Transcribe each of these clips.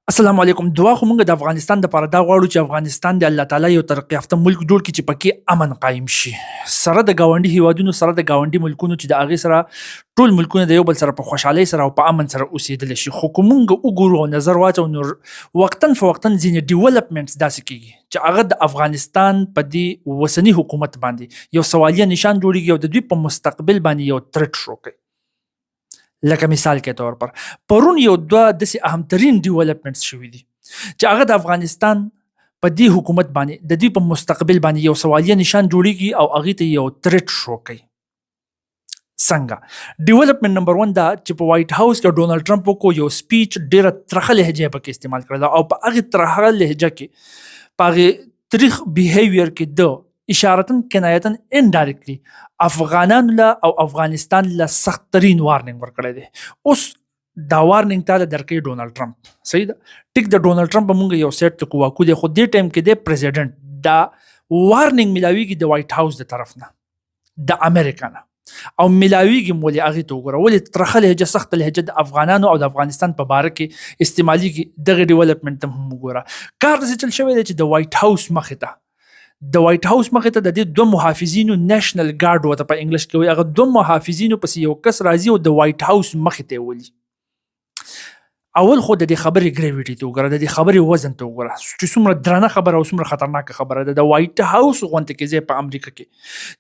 السلام علیکم. دعا خو موږ د افغانستان دپاره دا غواړو چې افغانستان د الله تعالی یو ترقي یافته ملک جوړ کړي چې پکې امن قایم شي سره د ګاونډي هیوادونو سره د ګاونډي ملکونو چې د هغې سره ټول ملکونه د یو بل سره په خوشحالۍ سره او په امن سره اوسېدلی شي. خو که موږ وګورو او نظر واچو نو وقتا فوقتا ځینې ډیولپمنټس داسې کېږي چې هغه د افغانستان په دې اوسني حکومت باندې یو سوالیه نشان جوړېږي او د دوی په مستقبل باندې یو ترټ شو کوي. لکه مثال کې طور پر پرون یو دوه داسې اهمترین ډیولپمنټس شوي دي چې هغه د افغانستان په دې حکومت باندې د دوی په مستقبل باندې یو سوالیه نشان جوړیږي او هغې ته یو ترټ شو کوي. څنګه ډیولپمنټ نمبر 1 دا چې په وایټ هاوس کې ډونالډ ټرمپ وکړو یو سپیچ ډېره ترخه لهجه یې پکې استعمال کړله او په هغې ترخه لهجه کې په هغې تریخ بیهیویر کې د اشارتن کنایتن انډایرکټلی افغانانو له او افغانستان له سخت ترین وارننګ ورکړی دی. اوس دا وارننګ تاله درکوي ډونالډ ټرمپ. صحیح ده ټیک د ډونالډ ټرمپ به مونږ یو سیټ ته کوواکو دی خو دې ټایم کې دی پریزیډنټ دا وارننګ ملاویږي د وایټ هاوس د طرف نه د امریکا نه او ملاویږي مولې هغې ته وګوره ولې ترخه لهجه سخته لهجه د افغانانو او د افغانستان په باره کې استعمالیږي. دغه ډیولپمنټ ته هم وګوره. کار داسې چل شوی دی چې د وایټ هاوس مخې ته د وایټ هاوس مخې ته د دې دوه محافظینو نیشنل ګارډ ورته په انګلیش کې وایي هغه دوه محافظینو پسې یو کس راځي او د وایټ هاوس مخې ته یې ولي. اول خو د دې خبرې ګریویټي ته وګوره د دې خبرې وزن ته وګوره چې څومره درنه خبره او څومره خطرناکه خبره ده. د وایټ هاوس غونډې کې ځای په امریکا کې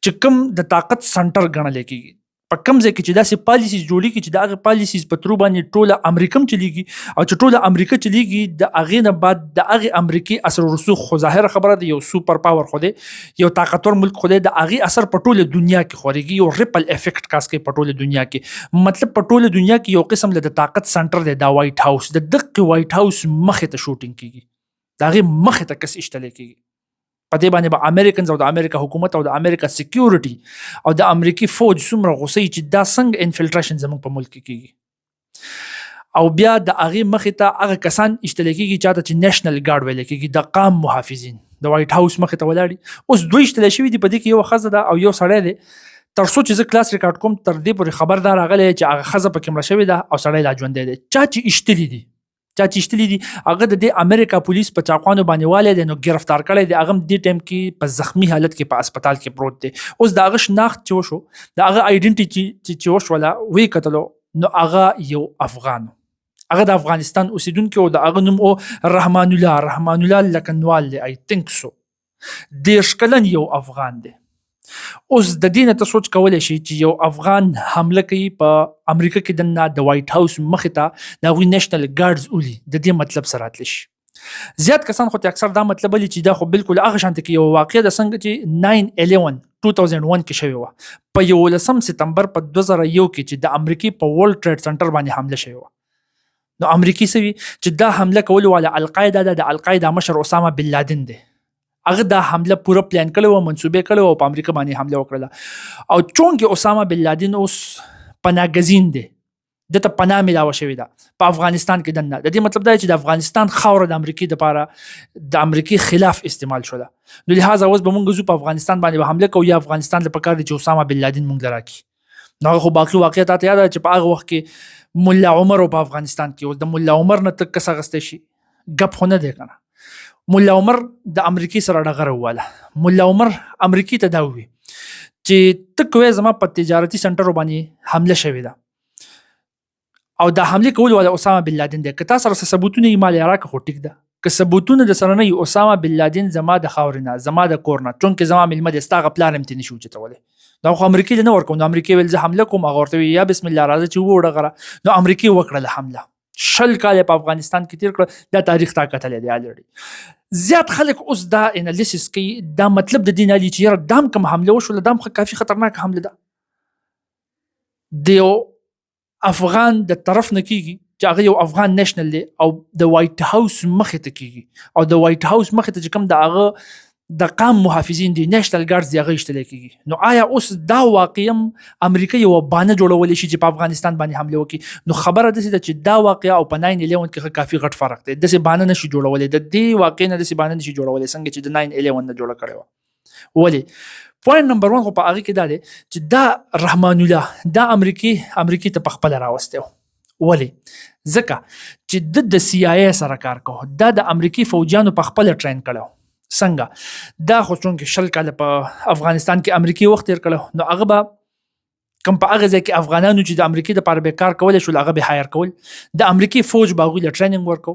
چې کوم د طاقت سنټر ګڼلی کېږي په کوم ځای کې چې داسې پالیسیز جوړېږي چې د هغې پالیسیز په ترو باندې ټوله امریکا هم چلېږي او چې ټوله امریکا چلېږي د هغې نه بعد د هغې امریکې اثر ورسوخ خو ظاهره خبره ده یو سوپر پاور خو دی یو طاقتور ملک خو دی د هغې اثر په ټوله دنیا کې خورېږي یو ریپل افیکټ کاس کوي په ټوله دنیا کې. مطلب په ټوله دنیا کې یو قسم له د طاقت سنټر دی دا وایټ هاوس د دقې وایټ هاوس مخې ته شوټینګ کېږي د هغې مخې ته کس ایشتلی کېږي. په دې باندې به امریکنز او د امریکا حکومت او د امریکا سکیورټي او د امریکي فوج څومره غوسه چې دا څنګه انفلټریشن زموږ په ملک کې کېږي او بیا د هغې مخې ته هغه کسان ایشتلی کېږي چاته چې نیشنل ګارډ ویلی کېږي د قام محافظین د وایټ هاوس مخې ته ولاړي. اوس دوی ایشتلی شوي دي په دې کې یو ښځه ده او یو سړی دی. تر څو چې زه کلاس ریکارډ کوم تر دې پورې خبر دا راغلی چې هغه ښځه پکې مړه شوې ده او سړی لا ژوندی دی. چا چې ایشتلي دي هغه د دې امریکا پولیس په چاقوانو باندې والی دی نو ګرفتار کړی دی. هغه هم دې ټایم کې په زخمی حالت کې په اسپتال کې پروت دی. اوس د هغه شناخت چې وشو د هغه آیډنټي چې وشوله ویې کتلو نو هغه یو افغان هغه د افغانستان اوسیدونکی او د هغه نوم او رحمان الله لکنوال دی. آی تھنک سو 30 کلن یو افغان دی. اوس د دې نه ته سوچ کولی شي چې یو افغان حمله کوي په امریکا کې دننه د وایټ هاوس مخې ته د هغوی نیشنل ګارډز ولي د دې مطلب څه راتلی شي. زیات کسان خو اکثر دا مطلب ولي چې دا خو بالکل هغه شانته کې یو واقع ده څنګه چې 9/11 2001 کې شوې وه په 11 سپتمبر په 2001 کې چې د امریکې په ورلډ ټریډ سنټر باندې حمله شوې وه. نو امریکې څه وي چې دا حمله کولو والا القاعده ده. د القاعده مشر اسامه بن لادن دی. هغه دا حمله پوره پلان کړې وه منصوبې کړې وه او په امریکا باندې حمله وکړله او چونکې اسامه بن لادن اوس پناهګزین دی دته پناه ملاوه شوې ده په افغانستان کې دننه. د دې مطلب دا چې د افغانستان خاوره د امریکې دپاره د امریکې خلاف استعمال شوله. نو لهذا اوس به مونږ ځو په افغانستان باندې به حمله کوو یا افغانستان له پکار دی چې اسامه بن لادن مونږ له راکړي. نو هغه خو باقي واقع تاته یاد ده چې په هغه وخت کې ملا عمر په افغانستان کې اوس د ملا عمر نه ته کس اخیستی شي ګپ خو نه دی که نه. ملا عمر د امریکې سره ډغره وواله. ملا عمر امریکې ته دا ووي چې ته کوې زما په تجارتي سنټرو باندې حمله شوې ده او دا حملې کول والا اسامه بن لادن دی. که تا سره څه ثبوتونه یې مال یې راکړه خو ټیک ده. که ثبوتونه د سره نه وي اسامه بن لادن زما د خاورې نه زما د کور نه چونکې زما میلمه دی ستا هغه پلار هم ترې نشي اوچتولی. دا خو امریکې له نه ورکوم. نو امریکې ویل زه حمله کوم هغه ورته وي یا بسم الله راځه چې ووډغره. نو امریکې وکړله حمله 20 کاله په افغانستان کې تیر کړه. دا تاریخ تا کتلی دی الریډي. زیات خلک اوس دا انالیسس کوي دا مطلب د دې نه لي چې یاره دا هم کوم حمله وشوله دا هم کافي خطرناکه حمله ده. د یو افغان د طرف نه کېږي چې هغه یو افغان نیشنل دی او د وایټ هاوس مخې ته کېږي او د وایټ هاوس مخې ته چې کوم د هغه د قام محافظین دي نیشنل ګارډز دی هغه ایشتلی کېږي. نو آیا اوس دا واقعا امریکا یوه بانه جوړولی شي چې په افغانستان باندې حمله وکړي؟ نو خبره داسې ده چې دا واقعه او په 9/11 کې کافي غټ فرق دی. داسې بانه نشي جوړولی د دې واقع نه داسې بانه نشي جوړولی څنګه چې د 9/11 نه جوړه کړې وه. ولې پوینټ نمبر 1 خو په هغې کې دا دی چې دا رحمان الله دا امریکې ته په خپله راوستی و. ولې ځکه چې د CIA سره کار کوو دا د امریکای فوجیانو په خپل ټرین کړو څنګه دا خو چونکې 20 کاله په افغانستان کې امریکای وخت تیر کړو نو هغه به کوم په هغه ځای کې افغانانو چې د امریکای د لپاره به کار کول شو هغه به هایر کول د امریکای فوج به هغوی له ټریننګ ورکو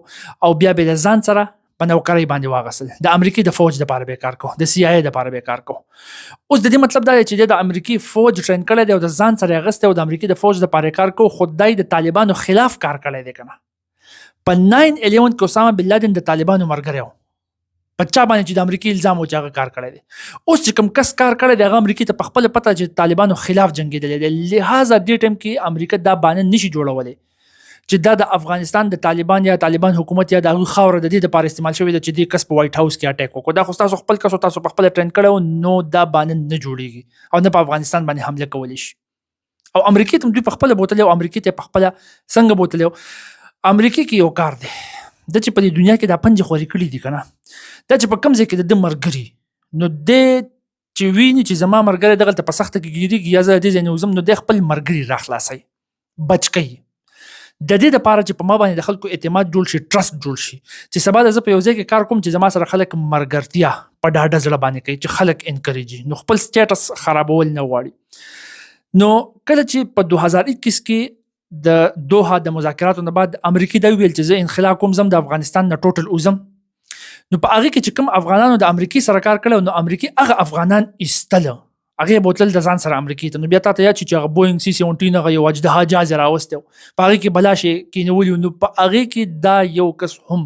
او بیا به د ځان سره په نوکرۍ باندې واغستل د امریکای د فوج د لپاره به کار کو د CIA د لپاره به کار کو اوس د دې مطلب دا دی چې د امریکای فوج ټرین کړی دی او د ځان سره غسته او د امریکای د فوج د لپاره کار کو خدای د طالبانو خلاف کار کړی دی کنه په 9/11 کې اسامه بن لادن د طالبانو مرګره و پچا باندې چې د امریکای الزام او جګه کار کړی دی اوس چې کوم کس کار کړی دی هغه امریکای ته په خپل پته چې طالبانو خلاف جنگیدل دي لہذا دې ټیم کې امریکا دا باندې نشي جوړولای چې دا د افغانستان د طالبان یا طالبان حکومت یا د خاور د دې لپاره استعمال شوی دی چې د کس په وایټ هاوس کې اٹیک وکړو دا خو تاسو خپل کس تاسو په خپل ټرین کړو نو دا باندې نه جوړیږي او نه په افغانستان باندې حمله کولی شي او امریکای ته دوی په خپل بوتل او امریکای ته په خپل څنګه بوتل امریکای کې یو کار دی د چې په دنیا کې د پنځه خوري کړی دي کنه دا چې په کوم ځای کې د مرګري نو د چې ویني چې زما مرګري دغه ته په سخته کې ګیریږي یا زه د دې نه وزم نو د خپل مرګري راخلاصي بچکی د دې لپاره چې په ما باندې د خلکو اعتماد جوړ شي ټرست جوړ شي چې سبا د زه په یو ځای کې کار کوم چې زما سره خلک مرګرتیا په ډاډه زړه باندې کوي چې خلک انکریجي نو خپل سټیټس خرابول نه غواړي نو کله چې په 2021 کې د دوحه د مذاکراتو نه بعد امریکای دا ویل چې زه انخلا کوم زم د افغانستان نه ټوټل اوزم نو په هغه کې چې کوم افغانانو د امریکای سره کار کړو نو امریکای هغه افغانان ایستل هغه بوتل د ځان سره امریکای ته نو بیا ته یا چې هغه بوینګ C-17 هغه یو اجدها جاز راوستو په هغه کې بلاشي کینول نو په هغه کې دا یو کس هم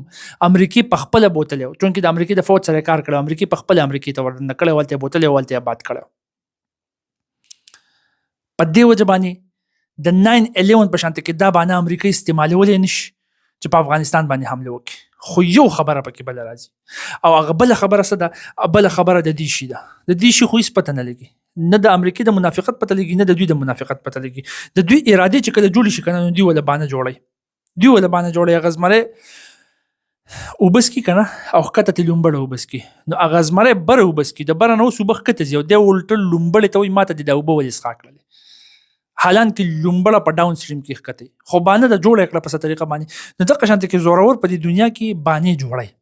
امریکای په خپل بوتل چونکې د امریکای د فوج سره کار کړو امریکای په خپل امریکای ته ورننه کړو ولته بوتل ولته آباد کړو په دې وجه باندې د 9/11 په شانته کې دا باندې امریکای استعمالول نشي چې په افغانستان باندې حمله وکړي خو یو خبره پکې بل راځي او هغه بل خبره څه ده بل خبره د دې شي ده د دې شي خو هیڅ پته نه لګي نه د امریکای د منافقت پته لګي نه د دوی د منافقت پته لګي د دوی اراده چې کله جوړ شي کنه دوی ولا باندې جوړي غزمره وبس کی کنه او کته تلومبړ وبس کی نو غزمره بر وبس کی د بر نو صبح کته یو د ولټل لومبړ ته ماته د وبول اسخا کړل حالان کې لومبړه په ډاون سټریم کې ښکته خو باندې د جوړ کړه په ست طریقه باندې نو د قشانت کې زورور په دې دنیا کې باندې جوړای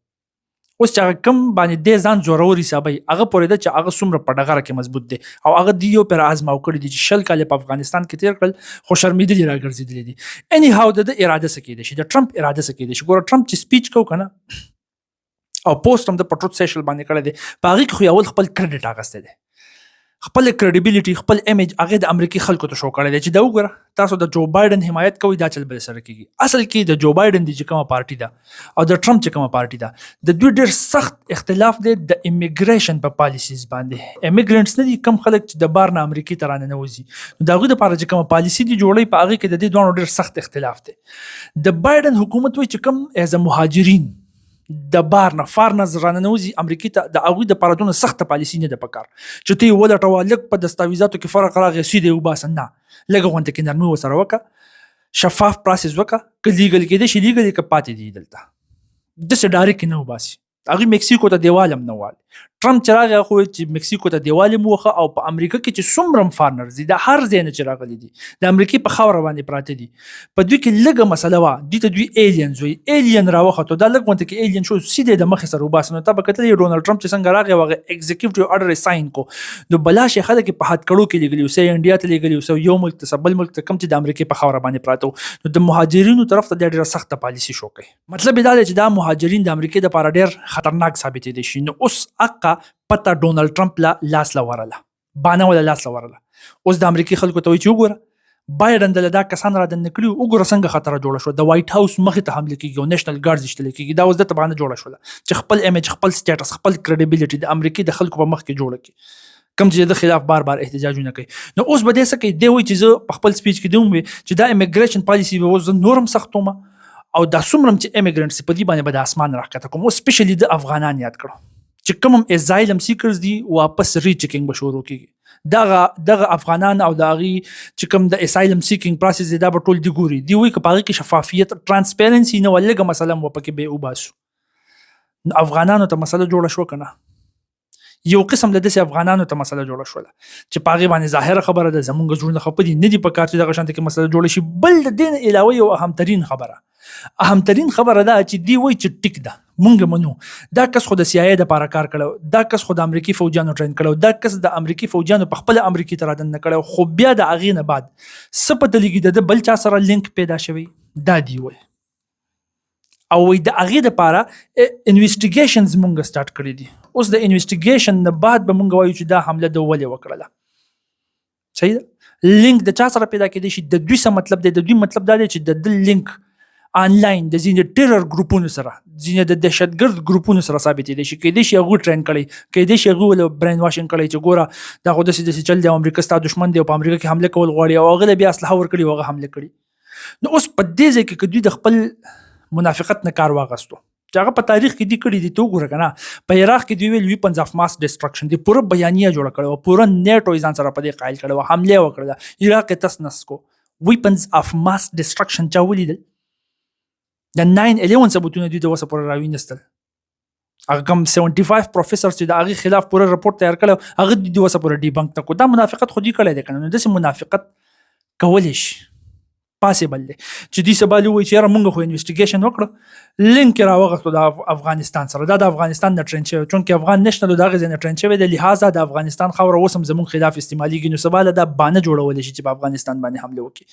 اوس چې کم باندې د ځان زورور حسابي هغه پورې د چې هغه څومره په ډغره کې مضبوط دي او هغه دیو پر ازماو کړی دي چې 20 کال په افغانستان کې تیر کړل خو شرمېدلي راګرځېدلي دي اني هاو د اراده سکه دي چې د ټرمپ اراده سکه دي چې ګور ټرمپ چې سپیچ کو کنه او پوسټ هم د پټروت سیشل باندې کړی دي په هغه کې خو اول خپل کریډټ اغسته دي خپل کریډیبিলিټي خپل ایمیج هغه د امریکای خلکو ته شو کړی دی چې دا وګوره تاسو د جو بایدن حمایت کوي دا چل بل سره کیږي اصل کې د جو بایدن د کومه پارټي ده او د ټرمپ چې کومه پارټي ده د دوی ډېر سخت اختلاف دی د امیګریشن په پالیسیز باندې امیګرانټس نه دي کم خلک چې د بار نه امریکای ته رانه نوځي د هغه لپاره چې کومه پالیسی دی جوړي په هغه کې د دې دوه ډېر سخت اختلاف دی د بایدن حکومت وایي چې کوم از مهاجرین د بار نه فار نه راننوزي امریکای ته د هغوی د پاره سخته پالیسي نه ده پکار چې ته ولټوه لږ په دستاویزاتو کې فرق راغی سیده وباسه نه لږ غونډه کې نرمي ورسره وکړه شفاف پروسس وکړه که لیګل کېدی شي لیګل که پاتې دي دلته داسې ډایرکټ نه وباسي هغوی میکسیکو ته دیوال هم نه والی ټرمپ چې راغی خو چې میکسیکو ته دیوال هم وخه او په امریکا کې چې څومره فارنرز دي د هر ځای نه چې راغلي دي د امریکای په خاوره باندې پراته دي په دوی کې لږه مسله وه دوی ته دوی ایلینز وایي ایلین راوخته دا لږ غونته کې ایلین شو سیدې د مخې سره وباسه نو تا به کتلی ډونالډ ټرمپ چې څنګه راغی هغه ایگزیکټیو ارډر یې ساین کو نو بلاشې خلک یې په هتکړو کې لېږلي وو څه انډیا ته لېږلي وو څه یو ملک ته بل ملک ته کم چې د امریکای په خاوره باندې پراته وو نو د مهاجرینو طرف ته ډېره سخته پالیسي شو کوي مطلب یې دا دی چې دا مهاجرین د امریکای دپاره ډېر خطرناک ثابتېدی شي نو اوس حقه پته ډونالډ ټرمپ لاس ورله بانه ولا لاس ورله اوس د امریکای خلکو ته وایي چې وګوره بایدن دله دا کسان را دننه کړي وګوره څنګه خطره جوړه شوه د وایټ هاوس مخې ته حمله کېږي او نیشنل ګارډز ایستلی کېږي دا اوس دته باندې جوړه شوله چې خپل ایمیج خپل سټیټس خپل کریډیبیلیټي د امریکای د خلکو په مخ کې جوړه کړي کم چې د خلاف بار بار احتجاجونه کوي نو اوس به دې څه کوي دی وایي چې زه په خپل سپیچ کې دوم وي چې دا امیګریشن پالیسي به اوس نورم سختومه او دا څومره چې امیګرنټس په دې باندې به د اسمان راښکته کوم او سپیشلی د افغانان یاد کړو چې کوم ازایلم سیکرز دي واپس ریچیکینګ به شروع کیږي دغه افغانان او دغه چې کوم د اسایلم سیکینګ پروسس دا به ټول دی ګوري دی وی که پاره کې شفافیت ترانسپیرنسي نه ولګه مثلا و پکې به وباسو افغانانو ته مسله جوړه شو کنه یو قسم له داسې افغانانو ته مسله جوړه شوله چې پاغه باندې ظاهره خبره ده زمونږ جوړ نه خپدي نه دی په کار چې دغه شانته کې مسله جوړه شي بل د دین علاوه یو اهم ترين خبره اهم ترین خبره ده چې دی وایي چې ټیک ده مونږ منو دا کس خو د CIA د پاره کار کړو، دا کس خو د امریکای فوجانو ټرین کړو، دا کس د امریکای فوجانو په خپل امریکای ته رادن کړو، خو بیا د اغې نه بعد سپته لګي د بل چا سره لینک پیدا شوی دا دی وایي او وایي د اغې د پاره انویسټیګیشنز مونږ سٹارټ کړی دي. اوس د انویسټیګیشن نه بعد به مونږ وایو چې دا حمله د ولې وکړله. صحیح ده. لینک د چا سره پیدا کېدی شي د دوی څه مطلب دی؟ د دوی مطلب دا دی چې د لینک آنلاین د ځینې ټیرر ګروپونو سره، ځینې د دهشتګرد ګروپونو سره ثابتېدی شي، کېدای شي هغوی ټرین کړی، کېدای شي هغوی له برین واشنګ کړی چې ګوره دا خو داسې چل دی او امریکا ستا دښمن دی او په امریکا کې حمله کول غواړي او هغه له بیا اسلحه ورکړي او هغه حمله کړي. نو اوس په دې ځای کې که دوی د خپل منافقت نه کار واغستو چې هغه په تاریخ کې دي کړي دي، ته وګوره که نه په عراق کې دوی ویل ویپنز اف ماس ډسټرکشن دی، پوره بیانیه جوړه کړې وه، پوره نیټو یې ځان سره په دې قایل کړی وه، حمله یې وکړله، عراق یې تس نس کو. ویپنز اف ماس ډسټرکشن چا ولیدل؟ د 9/11 ثبوتونه دوی د وسه پورې راوینستل. هغه کم 75 پروفیسر چې د هغې خلاف پوره رپورټ تیار کړی هغه دوی د وسه پورې ډیبنک نه کړو. دا منافقت خو دوی کړی دی که نه؟ نو داسې منافقت کولی شي پاسبل دی چې دوی سبا وایي چې یاره مونږ خو انویسټیګیشن وکړو، لینک یې راوغښتو د افغانستان سره، دا د افغانستان نه ټرین شوی، چونکې افغان نشنل د هغې ځای نه ټرین شوی دی، لهذا د افغانستان خاوره اوس هم زموږ خلاف استعمالیږي. نو سبا له دا بانه جوړولی شي چې په افغانستان باندې حمله وکړي،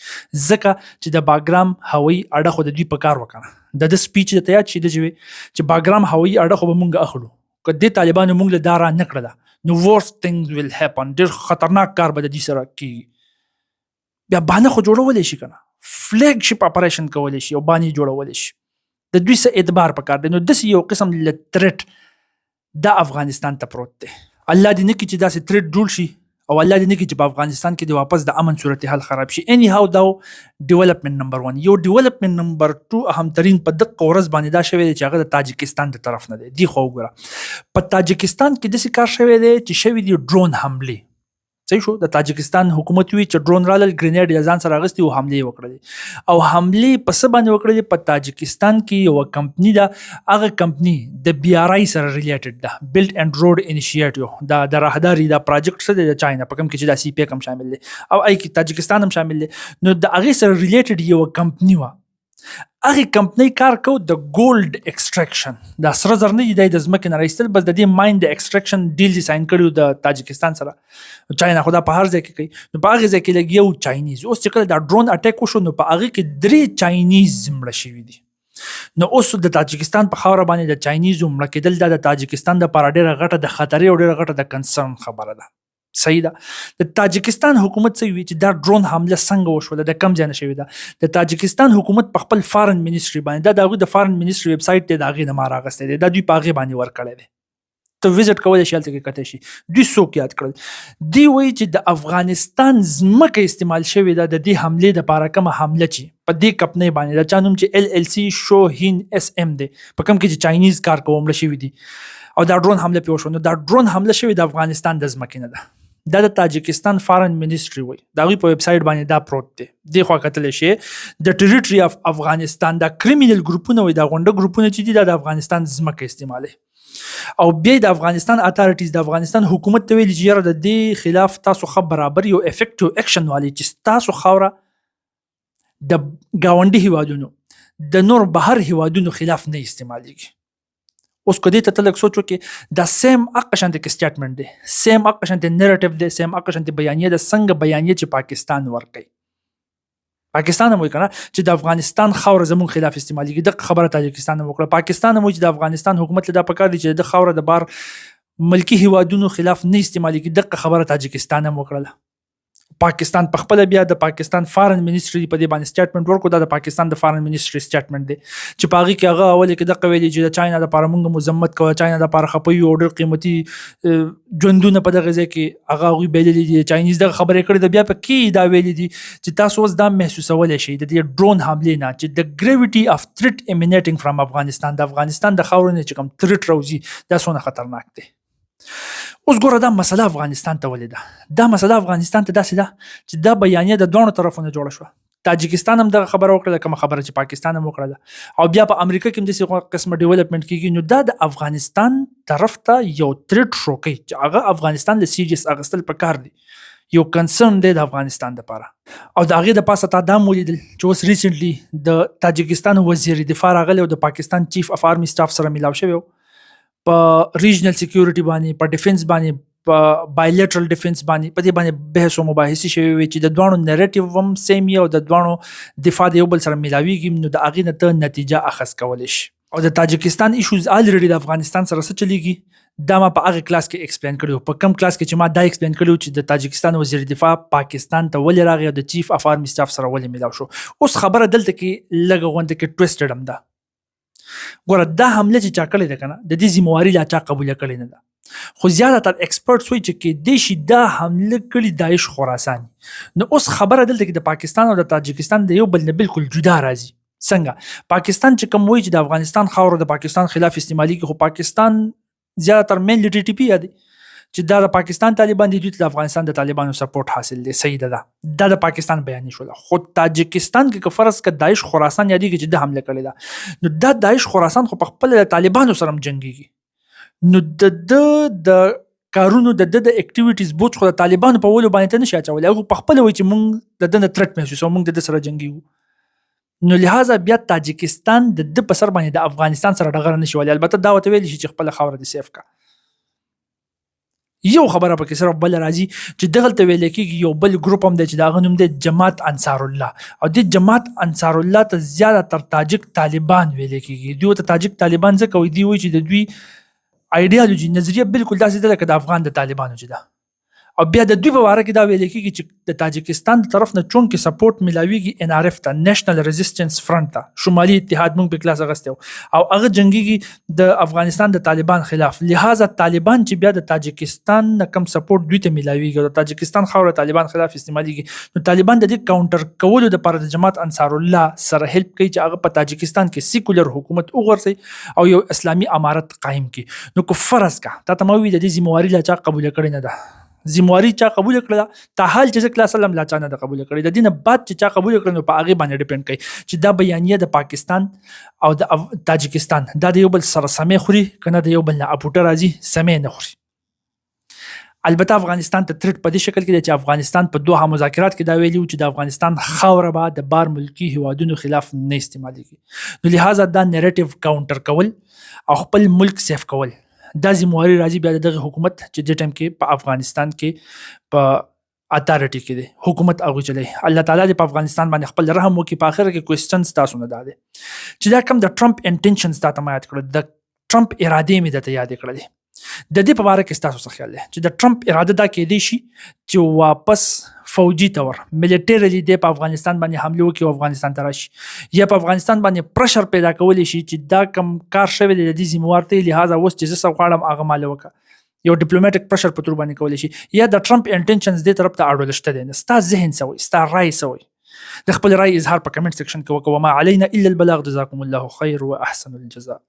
ځکه چې د باګرام هوایي اډه خو د دوی په کار وکړه. د سپیچ درته یاد شي دغه چې باګرام هوایي اډه خو به مونږ اخلو، که دې طالبانو مونږ له دا را نه کړله نو ورست تھنګز ویل هیپن، ډېر خطرناک کار به د دوی سره کېږي. بیا بانه خو جوړولی شي که نه، فلیګ شپ اپریشن کولی شي او باندې جوړولی شي، د دوی څه اعتبار پکار دی. نو داسې یو قسم له تریټ دا افغانستان ته پروت دی. الله دې نه کړي چې داسې تریټ جوړ شي او الله دې نه کړي چې په افغانستان کې د واپس د امن صورتحال خراب شي. اینی هاو دا ډیولپمنٹ نمبر 1. یو ډیولپمنٹ نمبر 2 اهم ترین په دقه ورځ باندې دا شوی دی چې هغه د تاجکستان د طرف نه دی. دی خو وګوره په تاجکستان کې داسې کار شوی دی چې شوی دی ډرون حملې. صحیح شو، د تاجکستان حکومت وی چې ډرون رالل ګرینیډ یا ځان سره اغستې او حملې وکړلې او حملې په څه باندې وکړلې؟ په تاجکستان کې یوه کمپني ده، هغه کمپني د BRI سره ریلیټډ ده، بلټ اینډ روډ انیشیټیو، دا د راهداري دا پراجیکټ څه دی د چاینا په کوم کې چې دا CPEC هم شامل دی او ای کې تاجکستان هم شامل دی. نو د هغې سره ریلیټډ یوه کمپني وه، هغې کمپنۍ کار کو د ګولډ ایکسټریکشن، دا سره زر نه دي، دی د ځمکې نه راایستل، بس د دې ماین د ایکسټریکشن ډیل یې ساین کړي د تاجکستان سره. چاینا خو دا په هر ځای کې کوي. نو په هغې ځای کې لږ یو چاینیز، اوس چې کله دا ډرون اټیک وشو نو په هغې کې 3 چاینیز مړه شوي دي. نو اوس د تاجکستان په خاوره باندې د چاینیزو مړه کېدل دا د تاجکستان دپاره ډېره غټه د خطرې او ډېره غټه د کنسرن خبره ده. صحیح ده. د تاجکستان حکومت څه وی چې دا ډرون حمله څنګه وشوله، د کم ځای نه شوې ده؟ د تاجکستان حکومت په خپل فارن منیسټري باندې، دا د هغوی د فارن منیسټري ویب سایټ دی، د هغې نه ما راغستی دی، دا دوی په هغې باندې ورکړی دی، ته وزټ کولی شي هلته کې کتی شي. دوی څوک یاد کړل؟ دوی وایي چې د افغانستان ځمکه استعمال شوې ده د دې حملې دپاره، کومه حمله چې په دې کمپنۍ باندې د چا نوم چې LLC شوهین SM دی، په کوم کې چې چاینیز کار کوو مړه شوي دي او دا ډرون حمله پرې وشوه. نو دا ډرون حمله شوې د افغانستان د ځمکې نه ده، دا د تاجکستان فارن منیسټري وایي، د هغوی په ویب سایټ باندې دا پروت دی. دې خوا کتلی شي د ټریټري اف افغانستان، دا کریمینل ګروپونه وایي، دا غونډه ګروپونه چې دي دا د افغانستان ځمکه استعمالوي او بیا د افغانستان اتارټیز د افغانستان حکومت ته ویلي چې یاره د دې خلاف تاسو ښه برابر یو افیکټیو اکشن والی چې تاسو خاوره د ګاونډي هیوادونو د نور بهر هیوادونو خلاف نه استعمالیږي. اوس که دې ته ته لږ سوچ وکړې، دا سیم هغه شانتې کې سټیټمنټ دی، سیم هغه شانتې نیریټیو دی، سیم هغه شانتې بیانیه ده، څنګه بیانیه چې پاکستان ورکوي. پاکستان هم وایي که نه چې د افغانستان خاوره زموږ خلاف استعمالیږي، دغه خبره تاجکستان هم وکړه. پاکستان هم وایي چې د افغانستان حکومت له دا پکار دی چې د خاوره د بار ملکي هیوادونو خلاف نه استعمالیږي، دغه خبره تاجکستان هم وکړله. پاکستان په خپل بیا د پاکستان فارن منیسټري په دې باندې سټیټمنټ ورکړو، دا د پاکستان د فارن منیسټري سټیټمنټ دی چې په هغې کې هغه اول کې دغه ویلي چې د چاینا دپاره مونږ مذمت کوه، چاینا دپاره خفه یو او ډېر قیمتي ژوندونه په دغه ځای کې هغه هغوی بایللي دي، چاینیز دغه خبرې کړې ده. بیا په کې دا ویلي دي چې تاسو اوس دا محسوسولی شئ د دې ډرون حملې نه چې د ګریویټي اف تھریټ ایمینیټنګ فرام افغانستان، د افغانستان د خاورې نه چې کوم تھریټ راوځي دا څونه خطرناک دی. اوس ګوره دا مسله افغانستان ته ولې ده؟ دا مسله افغانستان ته داسې ده چې دا بیانیه د دواړو طرفونو جوړه شوه. تاجکستان هم دغه خبره وکړله، کومه خبره چې پاکستان هم وکړله، او بیا په امریکا کې هم داسې قسمه ډیولپمنټ کېږي. نو دا د افغانستان طرف ته یو تریټ شو کوي چې هغه افغانستان له سیریس اخیستل پکار دي. یو کنسرن دی د افغانستان دپاره. او د هغې د پاسه تا دا هم ولیدل چې اوس ریسنټلی د تاجکستان وزیر دفاع راغلی او د پاکستان چیف اف آرمی سټاف سره میلاو شوی و په ریجنل سیکیورټي باندې، په ډیفنس باندې، په بایلیټرل ډیفنس باندې، په دې باندې بحث او مباحثې شوی وي چې د دواړو نریټیو هم سیم وي او د دواړو دفاع د یو بل سره میلاویږي، نو د هغې نه ته نتیجه اخذ کولی شي. او د تاجکستان ایشوز الریډي د افغانستان سره څه چلیږي دا ما په هغه کلاس کې ایکسپلین کړی، په کم کلاس کې چې ما دا ایکسپلین کړی چې د تاجکستان وزیر دفاع پاکستان ته ولې راغی او د چیف اف آرمی سټاف سره ولې میلاو شو. اوس خبره دلته کې لږه غونډه کې ټویسټډ هم ده. ګوره دا حمله چې چا کړې ده که نه، د دې ذمواري لا چا قبوله کړې نه ده، خو زیاتره ایکسپرټس وایي چې کیدای شي دا حمله کړي داعش خراسان. نو اوس خبره دلته کې د پاکستان او د تاجکستان د یو بل نه بالکل جدا راځي. څنګه پاکستان چې کوم وایي چې د افغانستان خاوره د پاکستان خلاف استعمالي کې، خو پاکستان زیاتره مینلی ټي ټي پی یادي چې دا د پاکستان طالبان دي، دوی ته د افغانستان د طالبانو سپورټ حاصل دی. صحیح ده، دا د پاکستان بیانې شوله. خو تاجکستان کې که فرض که داعش خراسان یادېږي چې د حمله کړې ده، نو دا داعش خراسان خو په خپله د طالبانو سره هم جنګېږي، نو د کارونو د اکټیویټیز بوج خو د طالبانو په ولو باندې ته نشي اچولی. هغه په خپله وایي چې موږ د ده نه ترټ محسوسوو، موږ د ده سره جنګېږو. نو لہذا بیا تاجکستان د ده په سر باندې د افغانستان سره ډغره نشي ولی. البته دا ورته ویلی شي چې خپله خاوره دې سیف کا. یو خبره پکې صرف بل راځي چې دغلته ویل کېږي یو بل ګروپ هم دی چې د هغه نوم دی جماعت انصار الله، او دې جماعت انصار الله ته زیاتره تاجک طالبان ویل کېږي. دوی ته تاجک طالبان ځکه وایي، دوی وایي چې د دوی ایډیالوژي نظریه بالکل داسې ده لکه د افغان د طالبانو چې ده. او بیا د دوی په باره کې دا ویل کېږي چې د تاجکستان د طرف نه چونکې سپورټ میلاویږي ان آر اف ته، نیشنل ریزسټنس فرنټ ته، شمالي اتحاد موږ په کلاس اغستی او هغه جنګیږي د افغانستان د طالبان خلاف. لہذا طالبان چې بیا د تاجکستان نه کم سپورټ دوی ته میلاویږي او د تاجکستان خاوره طالبان خلاف استعمالیږي، نو طالبان د دې کاونټر کولو دپاره د جماعت انصار الله سره هیلپ کوي چې هغه په تاجکستان کې سیکولر حکومت وغورځي او یو اسلامي امارت قایم کړي. نو که فرض کا تا ته ما ووایي د دې ذمواري لا چا قبوله کړې نه ده، ذمواري چا قبول کړله، تاحال چې کلاس سلام لا چا نه ده قبول کړی. د دې نه بعد چې چا قبول کړي نو په هغې باندې ډیپینډ کوي چې دا بیانیه د پاکستان او د تاجکستان دا د یو بل سره سمې خوري که نه د یو بل نه اپوټه راځي سمې نه خوري. البته افغانستان ته تریټ په دې شکل کې دی چې افغانستان په دوه مذاکرات کې دا ویلي و چې د افغانستان خاوره به د بار ملکي هیوادونو خلاف نه استعمالیږي. نو لہذا دا نیریټیو کاونټر کول او خپل ملک سیف کول دا ذمواري راځي بیا دغه حکومت چې دې ټایم کې په افغانستان کې په اتارټي کې دی حکومت هغوی چلی. الله تعالی دې په افغانستان باندې خپل رحم وکړي. په آخر کې کوېسچن ستاسو نه دا دی چې دا کوم د ټرمپ انټینشنز تا ته ما یاد کړل، د ټرمپ ارادې مې درته یادې کړلې. د دې په باره کې ستاسو څه خیال دی چې د ټرمپ اراده دا کېدی شي چې واپس فوجي تور ملیټرلی دی په افغانستان باندې حمله وکړي او افغانستان ته راشي، یا په افغانستان باندې پرشر پیدا کولی شي چې دا کم کار شوی دی د دې ذموار دی، لہذا اوس چې زه څه غواړم هغه ماله وکړه، یو ډیپلوماټیک پرشر په تور باندې کولی شي. یا د ټرمپ انټینشنز دې طرف ته اړولی شته دی. نه ستا ذهن څه وایي، ستا رای څه وایي، د خپل رای اظهار په کمنټ سیکشن کې وکړه. وما علینا الا البلاغ. جزاکم الله خیر و احسن الجزاء.